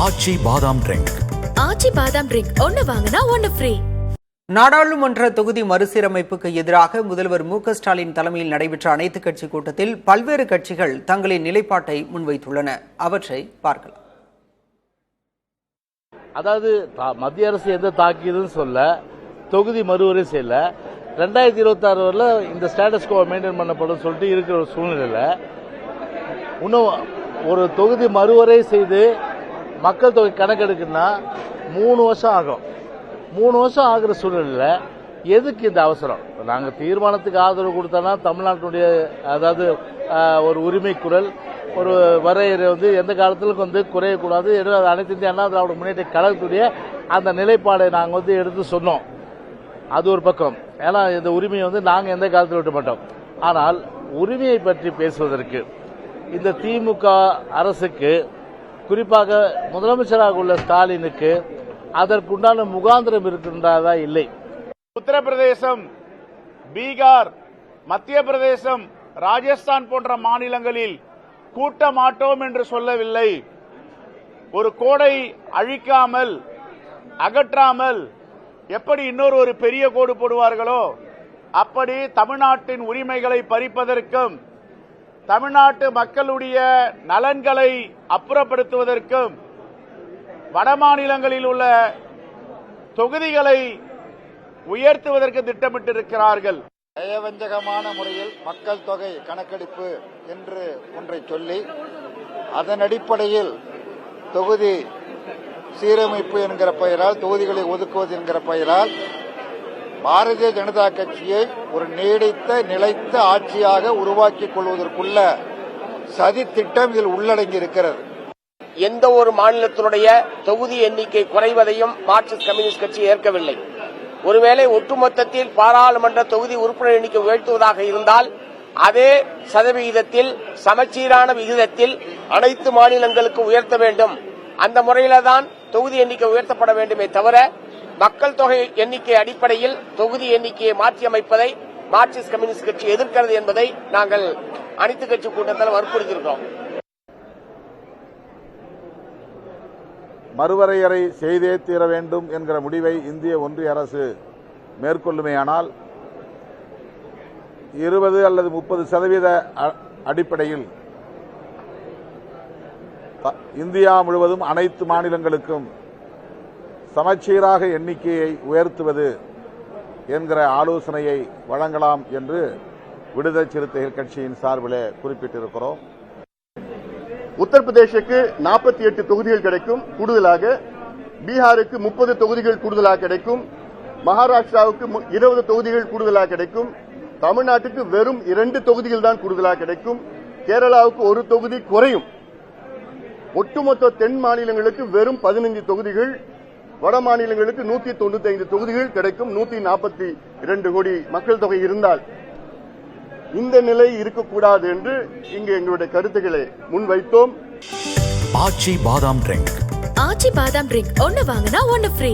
ஆச்சி பாதாம் ட்ரிங்க். ஆச்சி பாதாம் ட்ரிங்க் ஒன்னு வாங்கினா ஒன்னு ஃப்ரீ. நாடாளுமன்ற தொகுதி மறுசீரமைப்புக்கு எதிராக முதல்வர் மு.க.ஸ்டாலின் தலைமையில் நடைபெற்ற அனைத்துக் கட்சி கூட்டத்தில் பல்வேறு கட்சிகள் தங்களின் நிலைப்பாட்டை முன்வைத்துள்ளன. அவற்றை பார்க்கலாம். அதாவது மத்திய அரசு எந்த தாக்கியதுன்னு சொல்ல, தொகுதி மறுவரை செய்யல, 2026 வரல இந்த ஸ்டேட்டஸ் கோ மெயின்டைன் பண்ணப்படும் சொல்லிட்டு இருக்கிற ஒரு சூழ்நிலையில இன்னும் ஒரு தொகுதி மறுவரை செய்து மக்கள் தொகை கணக்கெடுக்குன்னா 3 வருஷம் ஆகும். 3 வருஷம் ஆகிற சூழ்நிலையில எதுக்கு இந்த அவசரம்? நாங்கள் தீர்மானத்துக்கு ஆதரவு கொடுத்தோம்னா தமிழ்நாட்டுடைய அதாவது ஒரு உரிமை குரல், ஒரு வரையறை எந்த காலத்திலும் குறையக்கூடாது. அனைத்து இந்திய அண்ணா திராவிட முன்னேற்ற கழகத்துடைய அந்த நிலைப்பாடை நாங்கள் எடுத்து சொன்னோம். அது ஒரு பக்கம். ஏன்னா இந்த உரிமையை நாங்கள் எந்த காலத்தில் விட்ட மாட்டோம். ஆனால் உரிமையை பற்றி பேசுவதற்கு இந்த திமுக அரசுக்கு, குறிப்பாக முதலமைச்சராக உள்ள ஸ்டாலினுக்கு அதற்குண்டான முகாந்திரம் இருக்கின்றதா? இல்லை. உத்தரப்பிரதேசம், பீகார், மத்திய பிரதேசம், ராஜஸ்தான் போன்ற மாநிலங்களில் கூட்ட மாட்டோம் என்று சொல்லவில்லை. ஒரு கோடை அழிக்காமல், அகற்றாமல் எப்படி இன்னொரு பெரிய கோடு போடுவார்களோ அப்படி தமிழ்நாட்டின் உரிமைகளை பறிப்பதற்கும், தமிழ்நாட்டு மக்களுடைய நலன்களை அப்புறப்படுத்துவதற்கும், வடமாநிலங்களில் உள்ள தொகுதிகளை உயர்த்துவதற்கு திட்டமிட்டிருக்கிறார்கள். நயவஞ்சகமான முறையில் மக்கள் தொகை கணக்கெடுப்பு என்று ஒன்றை சொல்லி அதன் அடிப்படையில் தொகுதி சீரமைப்பு என்கிற பெயரால், தொகுதிகளை ஒதுக்குவது என்கிற பெயரால் பாரதிய ஜனதா கட்சியை ஒரு நீடித்த நிலைத்த ஆட்சியாக உருவாக்கிக் கொள்வதற்குள்ள சதி திட்டம் இதில் உள்ளடங்கி இருக்கிறது. எந்த ஒரு மாநிலத்தினுடைய தொகுதி எண்ணிக்கை குறைவதையும் மார்க்சிஸ்ட் கம்யூனிஸ்ட் கட்சி ஏற்கவில்லை. ஒருவேளை ஒட்டுமொத்தத்தில் பாராளுமன்ற தொகுதி உறுப்பினர் எண்ணிக்கை உயர்த்துவதாக இருந்தால் அதே சதவிகிதத்தில், சமச்சீரான விகிதத்தில் அனைத்து மாநிலங்களுக்கு உயர்த்த வேண்டும். அந்த முறையில்தான் தொகுதி எண்ணிக்கை உயர்த்தப்பட வேண்டுமே தவிர மக்கள் தொகை எண்ணிக்கை அடிப்படையில் தொகுதி எண்ணிக்கையை மாற்றியமைப்பதை மார்க்சிஸ்ட் கம்யூனிஸ்ட் கட்சி எதிர்க்கிறது என்பதை நாங்கள் அனைத்து கட்சி கூட்டத்தில் வற்புறுத்தியிருக்கிறோம். மறுவரையறை செய்தே தீர வேண்டும் என்கிற முடிவை இந்திய ஒன்றிய அரசு மேற்கொள்ளுமேயானால் 20 அல்லது 30% அடிப்படையில் இந்தியா முழுவதும் அனைத்து மாநிலங்களுக்கும் சமச்சீராக எண்ணிக்கையை உயர்த்துவது என்கிற ஆலோசனையை வழங்கலாம் என்று விடுதலை சிறுத்தைகள் கட்சியின் சார்பில் குறிப்பிட்டிருக்கிறோம். உத்தரப்பிரதேசுக்கு 48 தொகுதிகள் கிடைக்கும் கூடுதலாக, பீகாருக்கு 30 தொகுதிகள் கூடுதலாக கிடைக்கும், மகாராஷ்டிராவுக்கு 20 தொகுதிகள் கூடுதலாக கிடைக்கும், தமிழ்நாட்டுக்கு வெறும் 2 தொகுதிகள் தான் கூடுதலாக கிடைக்கும், கேரளாவுக்கு 1 தொகுதி குறையும். ஒட்டுமொத்த தென் மாநிலங்களுக்கு வெறும் 15 தொகுதிகள், வட மாநிலங்களுக்கு 195 தொகுதிகள் கிடைக்கும். 142 கோடி மக்கள் தொகை இருந்தால் இந்த நிலை இருக்கக்கூடாது என்று இங்கு எங்களுடைய கருத்துக்களை முன்வைத்தோம். ஆச்சி பாதாம் ட்ரிங்க். ஆச்சி பாதாம் ட்ரிங்க் ஒன்னு வாங்கினா ஒன்னு ஃப்ரீ.